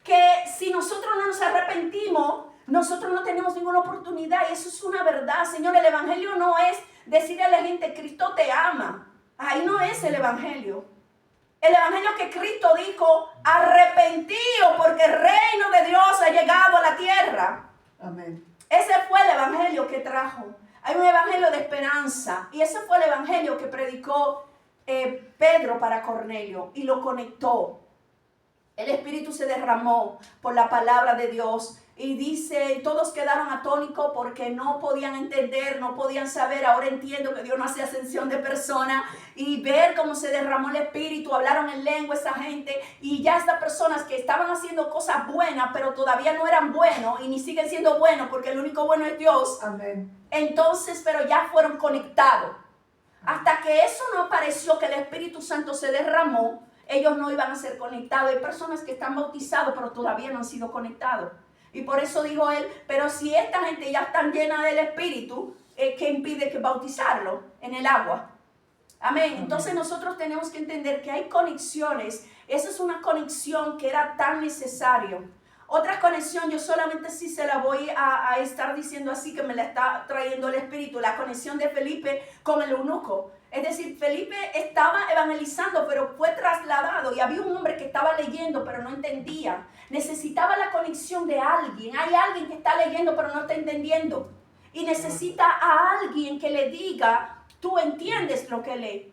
Que si nosotros no nos arrepentimos, nosotros no tenemos ninguna oportunidad. Y eso es una verdad, Señor. El evangelio no es decirle a la gente, Cristo te ama. Ahí no es el evangelio. El evangelio que Cristo dijo, arrepentido porque el reino de Dios ha llegado a la tierra. Amén. Ese fue el evangelio que trajo. Hay un evangelio de esperanza. Y ese fue el evangelio que predicó Pedro para Cornelio y lo conectó. El Espíritu se derramó por la palabra de Dios y dice, todos quedaron atónitos porque no podían entender, no podían saber. Ahora entiendo que Dios no hace ascensión de personas, y ver cómo se derramó el Espíritu, hablaron en lengua esa gente, y ya estas personas que estaban haciendo cosas buenas pero todavía no eran buenos y ni siguen siendo buenos porque el único bueno es Dios. Amén. Entonces, pero ya fueron conectados. Hasta que eso no apareció, que el Espíritu Santo se derramó, ellos no iban a ser conectados. Hay personas que están bautizados, pero todavía no han sido conectados. Y por eso dijo él, pero si esta gente ya está llena del Espíritu, ¿qué impide que bautizarlo en el agua? Amén. Entonces nosotros tenemos que entender que hay conexiones. Esa es una conexión que era tan necesario. Otra conexión, yo solamente sí se la voy a estar diciendo así, que me la está trayendo el Espíritu, la conexión de Felipe con el eunuco. Es decir, Felipe estaba evangelizando, pero fue trasladado y había un hombre que estaba leyendo, pero no entendía. Necesitaba la conexión de alguien. Hay alguien que está leyendo, pero no está entendiendo. Y necesita a alguien que le diga, tú entiendes lo que lee.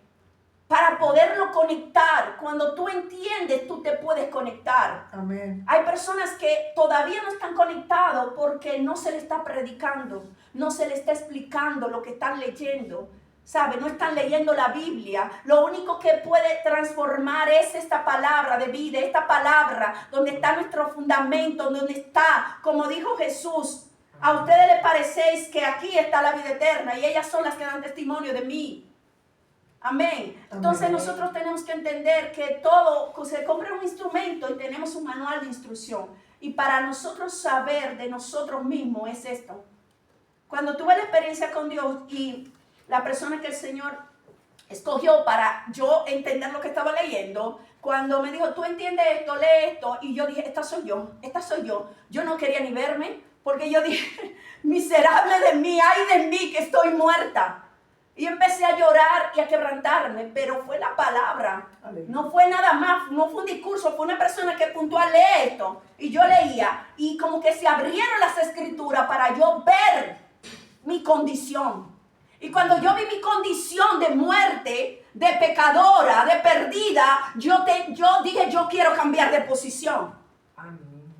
Para poderlo conectar. Cuando tú entiendes, tú te puedes conectar. Amén. Hay personas que todavía no están conectados porque no se le está predicando, no se le está explicando lo que están leyendo. ¿Sabe? No están leyendo la Biblia. Lo único que puede transformar es esta palabra de vida, esta palabra donde está nuestro fundamento, donde está, como dijo Jesús, a ustedes les parecéis que aquí está la vida eterna y ellas son las que dan testimonio de mí. Amén. Entonces Amén. nosotros tenemos que entender que todo, que se compra un instrumento y tenemos un manual de instrucción. Y para nosotros saber de nosotros mismos es esto. Cuando tuve la experiencia con Dios y la persona que el Señor escogió para yo entender lo que estaba leyendo, cuando me dijo, tú entiendes esto, lee esto, y yo dije, esta soy yo. Yo no quería ni verme, porque yo dije, miserable de mí, ay de mí que estoy muerta. Y empecé a llorar y a quebrantarme, pero fue la palabra. No fue nada más, no fue un discurso, fue una persona que puntual lee esto. Y yo leía, y como que se abrieron las escrituras para yo ver mi condición. Y cuando yo vi mi condición de muerte, de pecadora, de perdida, yo dije, yo quiero cambiar de posición. Amén.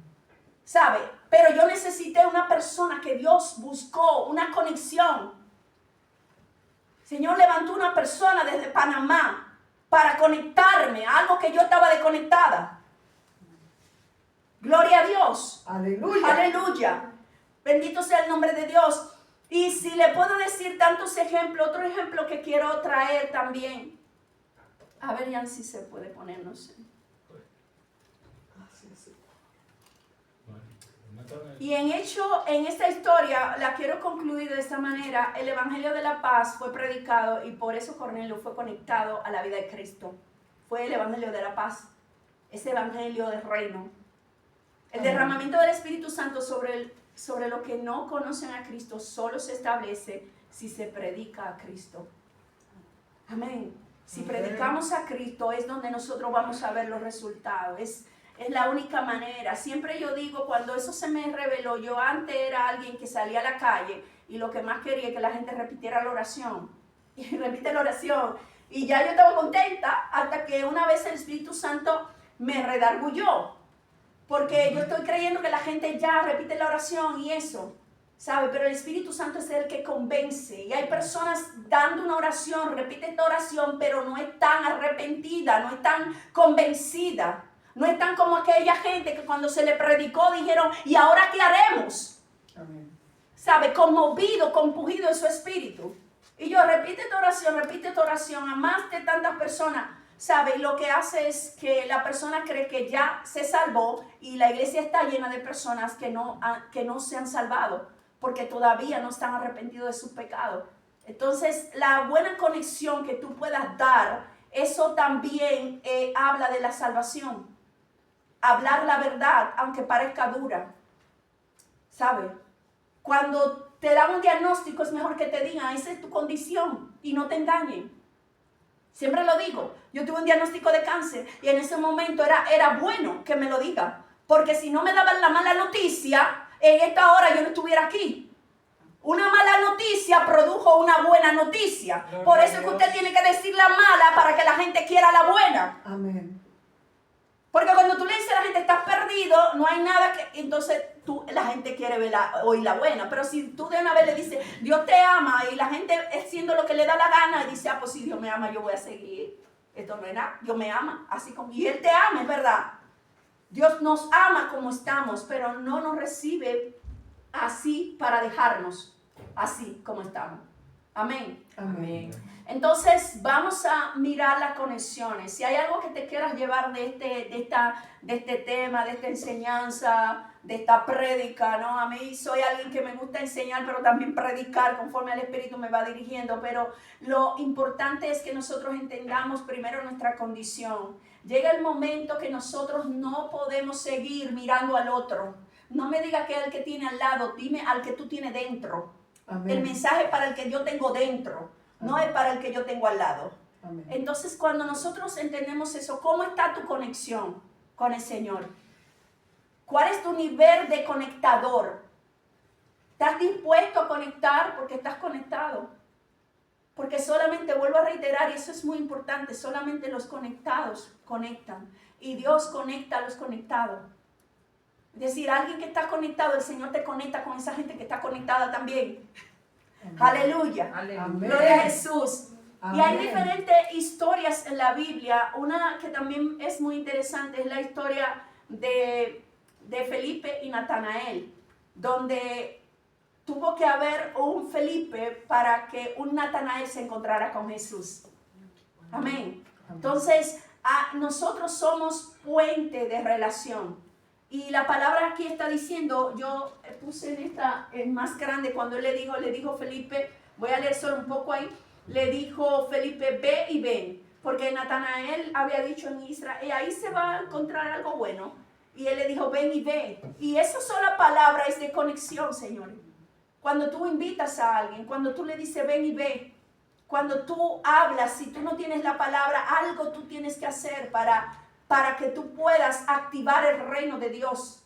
¿Sabe? Pero yo necesité una persona que Dios buscó, una conexión. Señor levantó una persona desde Panamá para conectarme a algo que yo estaba desconectada. Gloria a Dios. Aleluya. Aleluya. Bendito sea el nombre de Dios. Y si le puedo decir tantos ejemplos, otro ejemplo que quiero traer también. A ver, Jan, si se puede poner, no sé. Y en esta historia, la quiero concluir de esta manera. El Evangelio de la Paz fue predicado y por eso Cornelio fue conectado a la vida de Cristo. Fue el Evangelio de la Paz, ese Evangelio del reino. El derramamiento del Espíritu Santo sobre lo que no conocen a Cristo solo se establece si se predica a Cristo. Amén. Si predicamos a Cristo es donde nosotros vamos a ver los resultados. Es la única manera. Siempre yo digo, cuando eso se me reveló, yo antes era alguien que salía a la calle y lo que más quería es que la gente repitiera la oración. Y repite la oración. Y ya yo estaba contenta hasta que una vez el Espíritu Santo me redargulló. Porque yo estoy creyendo que la gente ya repite la oración y eso, ¿sabe? Pero el Espíritu Santo es el que convence. Y hay personas dando una oración, repiten esta oración, pero no están arrepentidas, no están convencidas. No están como aquella gente que cuando se le predicó dijeron, ¿y ahora qué haremos? Amén. ¿Sabe? Conmovido, compungido en su espíritu. Y yo, repite esta oración a más de tantas personas. ¿Sabe? Y lo que hace es que la persona cree que ya se salvó y la iglesia está llena de personas que no se han salvado porque todavía no están arrepentidos de sus pecados. Entonces, la buena conexión que tú puedas dar, eso también habla de la salvación. Hablar la verdad, aunque parezca dura. ¿Sabe? Cuando te dan un diagnóstico, es mejor que te digan, esa es tu condición y no te engañen. Siempre lo digo, yo tuve un diagnóstico de cáncer y en ese momento era bueno que me lo diga, porque si no me daban la mala noticia, en esta hora yo no estuviera aquí. Una mala noticia produjo una buena noticia. Por eso es que usted tiene que decir la mala para que la gente quiera la buena. Amén. Porque cuando tú le dices a la gente estás perdido, no hay nada que... Entonces la gente quiere oír la buena. Pero si tú de una vez le dices, Dios te ama, y la gente es haciendo lo que le da la gana, y dice, ah, pues si Dios me ama, yo voy a seguir. Esto no es nada, Dios me ama, así como... Y Él te ama, es verdad. Dios nos ama como estamos, pero no nos recibe así para dejarnos, así como estamos. Amén. Amén. Entonces vamos a mirar las conexiones. Si hay algo que te quieras llevar de este tema, de esta enseñanza, de esta prédica, ¿no? A mí soy alguien que me gusta enseñar, pero también predicar conforme al Espíritu me va dirigiendo. Pero lo importante es que nosotros entendamos primero nuestra condición. Llega el momento que nosotros no podemos seguir mirando al otro. No me digas que es el que tiene al lado, dime al que tú tienes dentro. Amén. El mensaje para el que yo tengo dentro. No es para el que yo tengo al lado. Amén. Entonces, cuando nosotros entendemos eso, ¿cómo está tu conexión con el Señor? ¿Cuál es tu nivel de conectador? ¿Estás dispuesto a conectar porque estás conectado? Porque solamente, vuelvo a reiterar, y eso es muy importante, solamente los conectados conectan. Y Dios conecta a los conectados. Es decir, alguien que está conectado, el Señor te conecta con esa gente que está conectada también. Amén. Aleluya. Amén. Gloria a Jesús. Amén. Y hay diferentes historias en la Biblia. Una que también es muy interesante es la historia de Felipe y Natanael, donde tuvo que haber un Felipe para que un Natanael se encontrara con Jesús. Amén. Entonces, nosotros somos puente de relación. Y la palabra aquí está diciendo, yo puse en esta más grande, cuando él le dijo Felipe, voy a leer solo un poco ahí, le dijo Felipe, ve y ven, porque Natanael había dicho en Israel, ahí se va a encontrar algo bueno, y él le dijo, ven y ve, y esa sola palabra es de conexión, señores. Cuando tú invitas a alguien, cuando tú le dices, ven y ve, cuando tú hablas, si tú no tienes la palabra, algo tú tienes que hacer para que tú puedas activar el reino de Dios.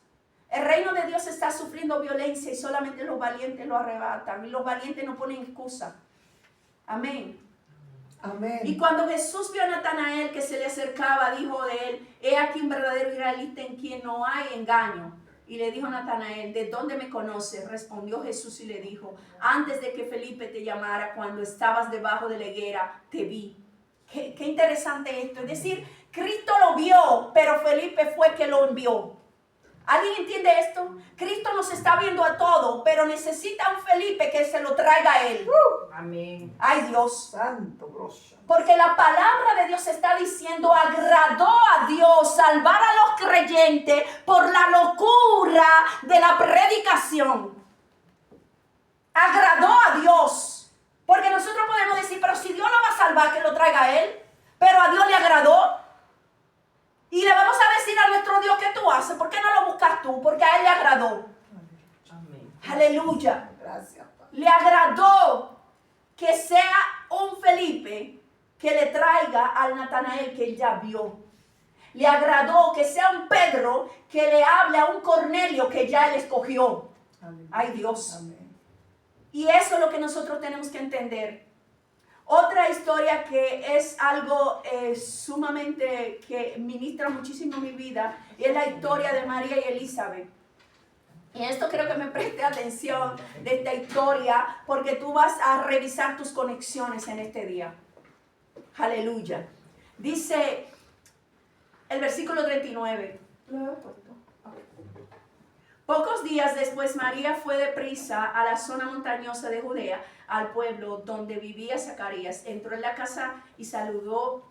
El reino de Dios está sufriendo violencia y solamente los valientes lo arrebatan. Y los valientes no ponen excusa. Amén. Amén. Y cuando Jesús vio a Natanael que se le acercaba, dijo de él, he aquí un verdadero israelita en quien no hay engaño. Y le dijo a Natanael, ¿de dónde me conoces? Respondió Jesús y le dijo, antes de que Felipe te llamara, cuando estabas debajo de la higuera, te vi. Qué interesante esto. Es decir, Cristo lo vio, pero Felipe fue que lo envió. ¿Alguien entiende esto? Cristo nos está viendo a todos, pero necesita un Felipe que se lo traiga a él. Amén. Ay, Dios. Santo, grosso. Porque la palabra de Dios está diciendo, agradó a Dios salvar a los creyentes por la locura de la predicación. Agradó a Dios. Porque nosotros podemos decir, pero si Dios lo va a salvar, que lo traiga a él. Pero a Dios le agradó. Y le vamos a decir a nuestro Dios, ¿qué tú haces? ¿Por qué no lo buscas tú? Porque a él le agradó. Amén. Aleluya. Gracias, Padre. Le agradó que sea un Felipe que le traiga al Natanael que él ya vio. Le agradó que sea un Pedro que le hable a un Cornelio que ya él escogió. Amén. Ay, Dios. Amén. Y eso es lo que nosotros tenemos que entender. Otra historia que es algo sumamente que ministra muchísimo mi vida y es la historia de María y Elizabeth. Y esto creo que me preste atención de esta historia porque tú vas a revisar tus conexiones en este día. Aleluya. Dice el versículo 39. ¿Lo he puesto? Pocos días después María fue deprisa a la zona montañosa de Judea, al pueblo donde vivía Zacarías. Entró en la casa y saludó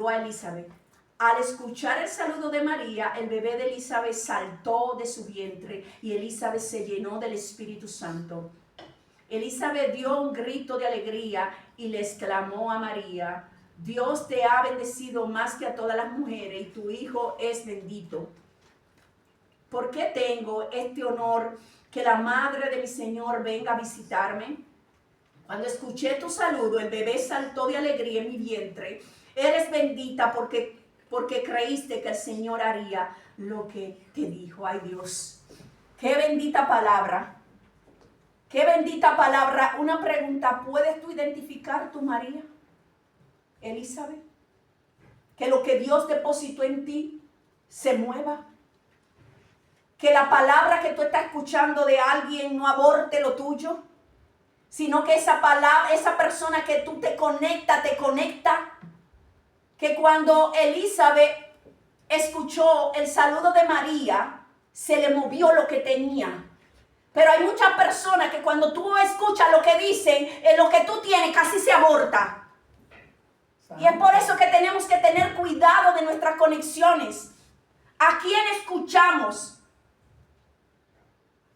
a Elizabeth. Al escuchar el saludo de María, el bebé de Elizabeth saltó de su vientre y Elizabeth se llenó del Espíritu Santo. Elizabeth dio un grito de alegría y le exclamó a María, Dios te ha bendecido más que a todas las mujeres y tu hijo es bendito. ¿Por qué tengo este honor que la madre de mi Señor venga a visitarme? Cuando escuché tu saludo, el bebé saltó de alegría en mi vientre. Eres bendita porque creíste que el Señor haría lo que te dijo. Ay, Dios, qué bendita palabra. Qué bendita palabra. Una pregunta, ¿puedes tú identificar tu María, Elizabeth? Que lo que Dios depositó en ti se mueva. Que la palabra que tú estás escuchando de alguien no aborte lo tuyo, sino que esa palabra, esa persona que tú te conecta. Que cuando Elizabeth escuchó el saludo de María, se le movió lo que tenía. Pero hay muchas personas que cuando tú escuchas lo que dicen, lo que tú tienes casi se aborta. Y es por eso que tenemos que tener cuidado de nuestras conexiones. ¿A quién escuchamos?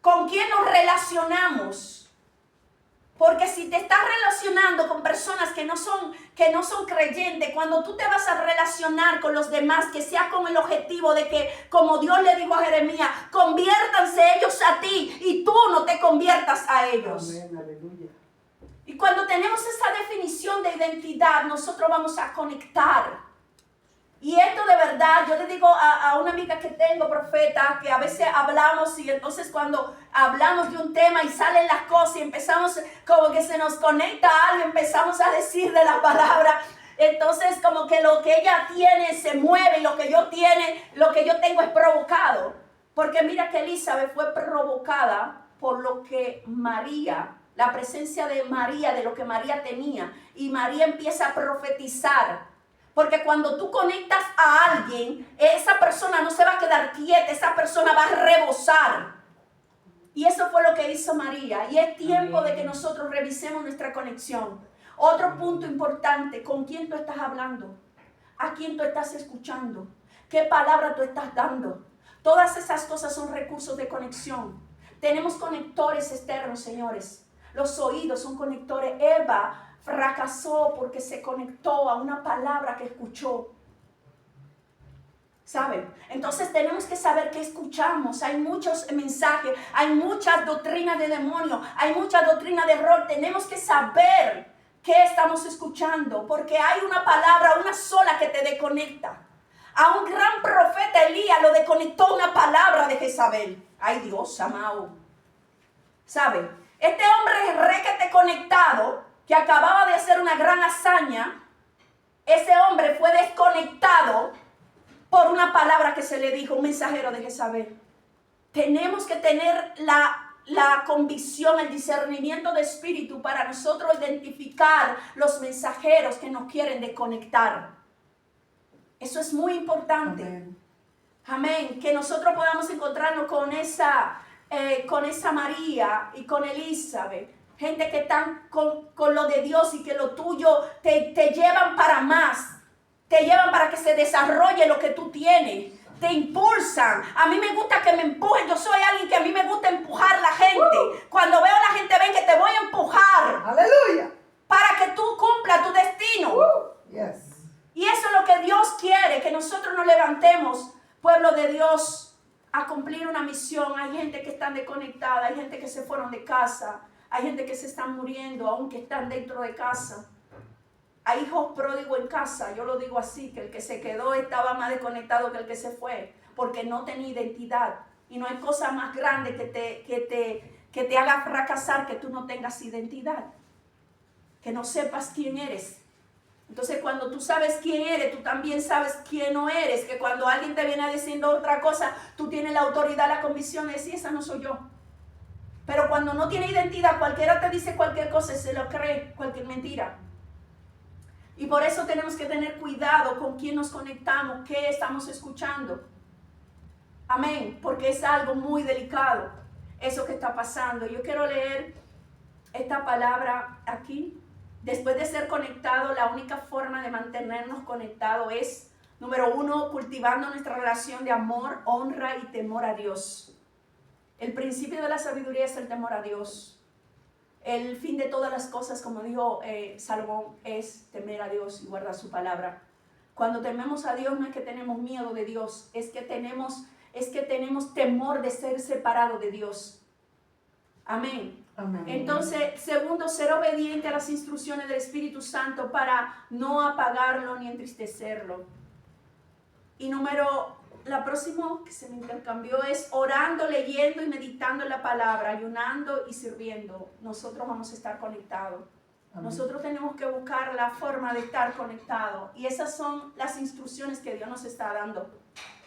¿Con quién nos relacionamos? Porque si te estás relacionando con personas que no son creyentes, cuando tú te vas a relacionar con los demás, que sea con el objetivo de que, como Dios le dijo a Jeremías, conviértanse ellos a ti y tú no te conviertas a ellos. Amén, aleluya. Y cuando tenemos esa definición de identidad, nosotros vamos a conectar. Y esto de verdad, yo le digo a una amiga que tengo, profeta, que a veces hablamos y entonces cuando hablamos de un tema y salen las cosas y empezamos como que se nos conecta algo, empezamos a decir de la palabra, entonces como que lo que ella tiene se mueve y lo que yo tengo es provocado. Porque mira que Elizabeth fue provocada por lo que María, la presencia de María, de lo que María tenía. Y María empieza a profetizar. Porque cuando tú conectas a alguien, esa persona no se va a quedar quieta, esa persona va a rebosar. Y eso fue lo que hizo María. Y es tiempo de que nosotros revisemos nuestra conexión. Otro punto importante, ¿con quién tú estás hablando? ¿A quién tú estás escuchando? ¿Qué palabra tú estás dando? Todas esas cosas son recursos de conexión. Tenemos conectores externos, señores. Los oídos son conectores. Eva fracasó porque se conectó a una palabra que escuchó. ¿Saben? Entonces tenemos que saber qué escuchamos. Hay muchos mensajes, hay muchas doctrinas de demonio, hay mucha doctrina de error. Tenemos que saber qué estamos escuchando, porque hay una palabra, una sola que te desconecta. A un gran profeta Elías lo desconectó una palabra de Jezabel. Ay Dios, amado. ¿Saben? Este hombre es requete conectado, que acababa de hacer una gran hazaña. Ese hombre fue desconectado por una palabra que se le dijo, un mensajero de Jezabel. Tenemos que tener la convicción, el discernimiento de espíritu para nosotros identificar los mensajeros que nos quieren desconectar. Eso es muy importante. Amén. Amén. Que nosotros podamos encontrarnos con esa María y con Elizabeth. Gente que están con lo de Dios y que lo tuyo te llevan para más. Te llevan para que se desarrolle lo que tú tienes. Te impulsan. A mí me gusta que me empujen. Yo soy alguien que a mí me gusta empujar a la gente. Cuando veo a la gente, ven que te voy a empujar. Aleluya. Para que tú cumplas tu destino. Yes. Y eso es lo que Dios quiere. Que nosotros nos levantemos, pueblo de Dios, a cumplir una misión. Hay gente que está desconectada. Hay gente que se fueron de casa. Hay gente que se están muriendo, aunque están dentro de casa. Hay hijos pródigos en casa, yo lo digo así, que el que se quedó estaba más desconectado que el que se fue, porque no tenía identidad. Y no hay cosa más grande que te haga fracasar que tú no tengas identidad, que no sepas quién eres. Entonces cuando tú sabes quién eres, tú también sabes quién no eres, que cuando alguien te viene diciendo otra cosa, tú tienes la autoridad, la convicción de decir, esa no soy yo. Pero cuando no tiene identidad, cualquiera te dice cualquier cosa y se lo cree, cualquier mentira. Y por eso tenemos que tener cuidado con quién nos conectamos, qué estamos escuchando. Amén, porque es algo muy delicado eso que está pasando. Yo quiero leer esta palabra aquí. Después de ser conectado, la única forma de mantenernos conectados es, número 1, cultivando nuestra relación de amor, honra y temor a Dios. El principio de la sabiduría es el temor a Dios. El fin de todas las cosas, como dijo Salomón, es temer a Dios y guardar su palabra. Cuando tememos a Dios no es que tenemos miedo de Dios, es que tenemos temor de ser separado de Dios. Amén. Amén. Entonces, segundo, ser obediente a las instrucciones del Espíritu Santo para no apagarlo ni entristecerlo. Y la próxima que se me intercambió es orando, leyendo y meditando en la palabra, ayunando y sirviendo. Nosotros vamos a estar conectados. Amén. Nosotros tenemos que buscar la forma de estar conectados. Y esas son las instrucciones que Dios nos está dando.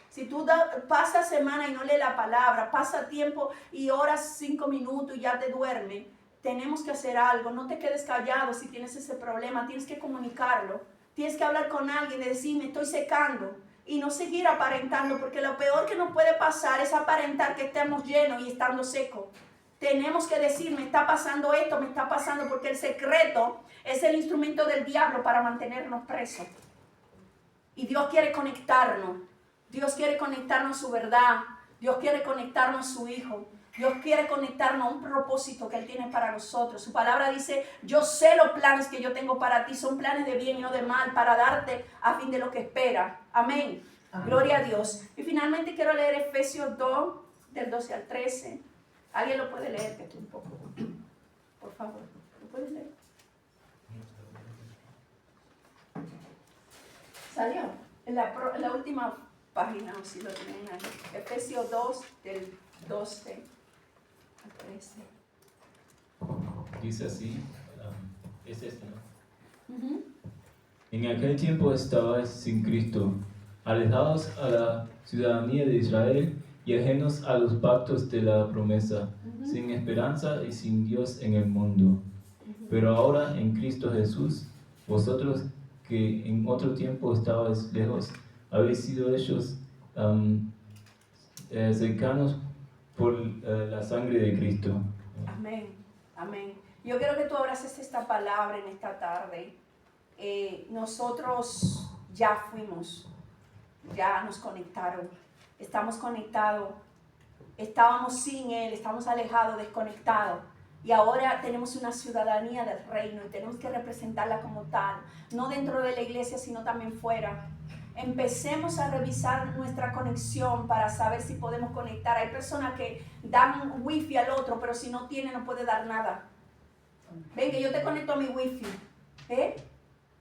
Si tú pasas semana y no lees la palabra, pasa tiempo y oras 5 minutos y ya te duermes, tenemos que hacer algo. No te quedes callado si tienes ese problema. Tienes que comunicarlo. Tienes que hablar con alguien y decir, me estoy secando. Y no seguir aparentando, porque lo peor que nos puede pasar es aparentar que estemos llenos y estando secos. Tenemos que decir, me está pasando esto, me está pasando, porque el secreto es el instrumento del diablo para mantenernos presos. Y Dios quiere conectarnos. Dios quiere conectarnos a su verdad. Dios quiere conectarnos a su Hijo. Dios quiere conectarnos a un propósito que Él tiene para nosotros. Su palabra dice, yo sé los planes que yo tengo para ti. Son planes de bien y no de mal, para darte a fin de lo que espera. Amén. Amén. Gloria a Dios. Y finalmente quiero leer Efesios 2, del 12 al 13. ¿Alguien lo puede leer? Que estoy un poco... Por favor, ¿lo puedes leer? ¿Salió? En la última página, o si lo tienen ahí. Efesios 2, del 12 al 13. Dice así, es este, ¿no? Uh-huh. En aquel tiempo estabais sin Cristo, alejados a la ciudadanía de Israel y ajenos a los pactos de la promesa, sin esperanza y sin Dios en el mundo. Pero ahora en Cristo Jesús, vosotros que en otro tiempo estabais lejos, habéis sido hechos cercanos por la sangre de Cristo. Amén, amén. Yo quiero que tú abraces esta palabra en esta tarde. Nosotros ya fuimos, ya nos conectaron, estamos conectados, estábamos sin Él, estamos alejados, desconectados. Y ahora tenemos una ciudadanía del reino y tenemos que representarla como tal, no dentro de la iglesia, sino también fuera. Empecemos a revisar nuestra conexión para saber si podemos conectar. Hay personas que dan wifi al otro, pero si no tiene, no puede dar nada. Ven, que yo te conecto a mi wifi.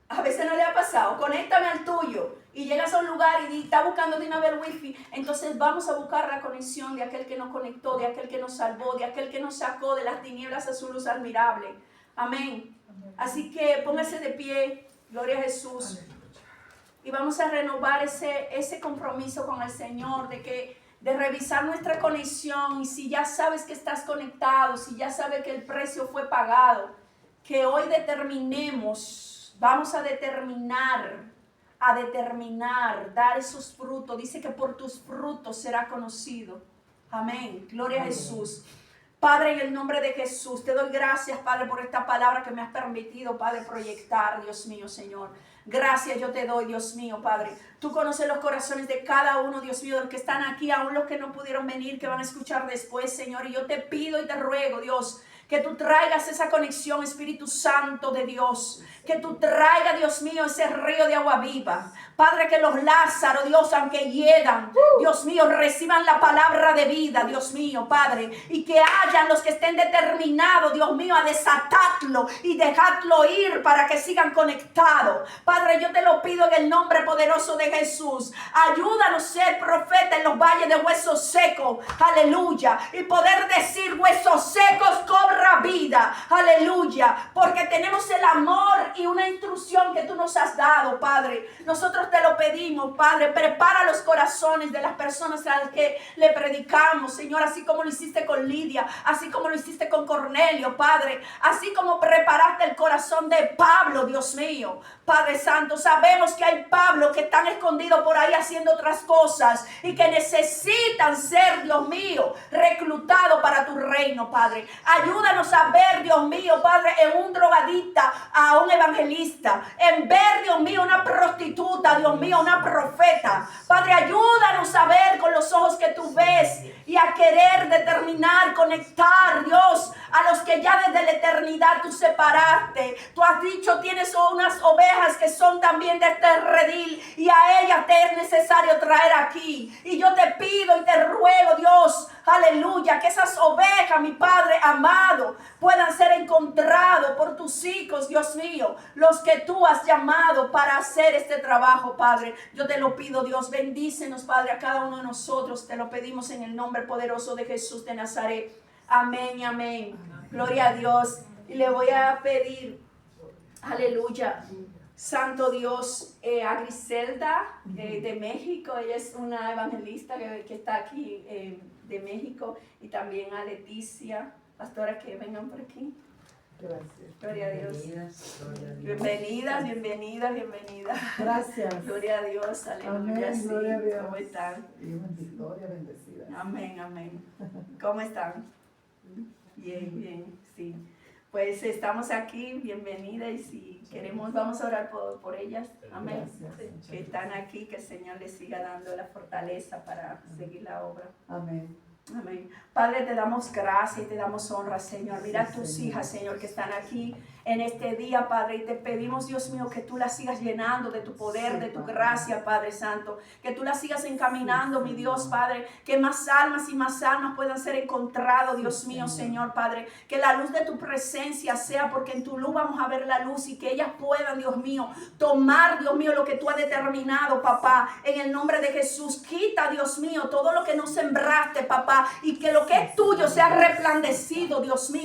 A veces no le ha pasado. Conéctame al tuyo. Y llegas a un lugar y está buscando de una vez el wifi. Entonces vamos a buscar la conexión de aquel que nos conectó, de aquel que nos salvó, de aquel que nos sacó de las tinieblas a su luz admirable. Amén. Así que póngase de pie. Gloria a Jesús. Y vamos a renovar ese compromiso con el Señor de revisar nuestra conexión. Y si ya sabes que estás conectado, si ya sabes que el precio fue pagado, que hoy determinemos, vamos a determinar, dar esos frutos. Dice que por tus frutos será conocido. Amén. Gloria a Jesús. Padre, en el nombre de Jesús, te doy gracias, Padre, por esta palabra que me has permitido, Padre, proyectar, Dios mío, Señor. Gracias yo te doy, Dios mío, Padre. Tú conoces los corazones de cada uno, Dios mío, de los que están aquí, aún los que no pudieron venir, que van a escuchar después, Señor. Y yo te pido y te ruego, Dios, que tú traigas esa conexión, Espíritu Santo de Dios. Que tú traigas, Dios mío, ese río de agua viva. Padre, que los Lázaros, Dios, aunque llegan, Dios mío, reciban la palabra de vida, Dios mío, Padre. Y que hayan los que estén determinados, Dios mío, a desatarlo y dejarlo ir para que sigan conectados. Padre, yo te lo pido en el nombre poderoso de Jesús. Ayúdanos a ser profeta en los valles de huesos secos. Aleluya. Y poder decir, huesos secos cobra vida. Aleluya. Porque tenemos el amor y una instrucción que tú nos has dado, Padre. Nosotros te lo pedimos, Padre. Prepara los corazones de las personas a las que le predicamos, Señor, así como lo hiciste con Lidia, así como lo hiciste con Cornelio, Padre, así como preparaste el corazón de Pablo, Dios mío. Padre Santo, sabemos que hay Pablo que están escondidos por ahí haciendo otras cosas y que necesitan ser, Dios mío, reclutados para tu reino, Padre. Ayúdanos a ver, Dios mío, Padre, en un drogadicta a un evangelista, en ver, Dios mío, una prostituta, Dios mío, una profeta. Padre, ayúdanos a ver con los ojos que tú ves y a querer determinar, conectar, Dios, a los que ya desde la eternidad tú separaste. Tú has dicho, tienes unas ovejas que son también de este redil y a ellas te es necesario traer aquí. Y yo te pido y te ruego, Dios, aleluya, que esas ovejas, mi Padre amado, puedan ser encontrados por tus hijos, Dios mío, los que tú has llamado para hacer este trabajo, Padre. Yo te lo pido, Dios, bendícenos, Padre, a cada uno de nosotros. Te lo pedimos en el nombre poderoso de Jesús de Nazaret. Amén y amén. Gloria a Dios. Y le voy a pedir, aleluya, Santo Dios, a Griselda de México. Ella es una evangelista que está aquí de México. Y también a Leticia, pastora, que vengan por aquí. Gracias. Gloria a Dios. Bienvenidas, Bienvenidas. Gracias. Gloria a Dios, aleluya. Amén, Sí. gloria a Dios. ¿Cómo están? Viva en victoria, bendecida. Amén, amén. ¿Cómo están? Bien, bien, sí. Pues estamos aquí, bienvenida, y si queremos vamos a orar por ellas. Amén. Gracias. Que están aquí, que el Señor les siga dando la fortaleza para seguir la obra. Amén. Amén. Padre, te damos gracia y te damos honra, Señor. Mira a Sí, tus Señor. hijas, Señor, que están aquí en este día, Padre, y te pedimos, Dios mío, que tú las sigas llenando de tu poder, Sí, de tu Padre. gracia, Padre Santo, que tú las sigas encaminando, Sí, mi Señor. Dios, Padre, que más almas y más almas puedan ser encontrados, Dios Sí, mío, Señor. Señor, Padre, que la luz de tu presencia sea, porque en tu luz vamos a ver la luz, y que ellas puedan, Dios mío, tomar, Dios mío, lo que tú has determinado, papá, en el nombre de Jesús. Quita, Dios mío, todo lo que no sembraste, papá, y que lo que es tuyo sea resplandecido, Dios mío.